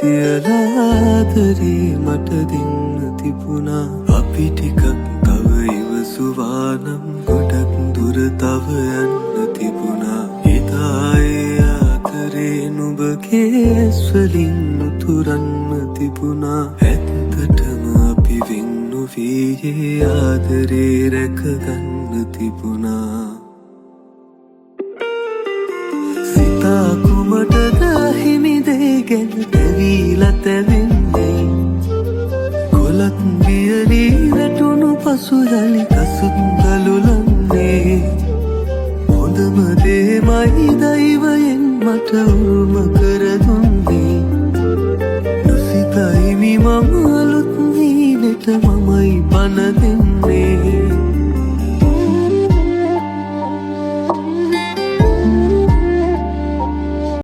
තියලාදරේ මට දෙන්න තිබුණා අපි ටිකක් තව ඉවසුවානම් ගොඩක් දුර තව යන්න තිබුණා එදායේ ආදරේ නුඹගේ ඇස්වලින් උතුරන්න තිබුණා ඇත්තටම අපි වෙන් නොවී ආදරේ රැකගන්න තිබුණා සිතා කුමටද හිමිදේ ගැන දැවීලා තැවෙන්නේ කොලක් වියලී වැටුණු පසු යලි කසුත් ගලුලන්නේ හොඳම දේමයි දෛවයෙන් මට උරුම කර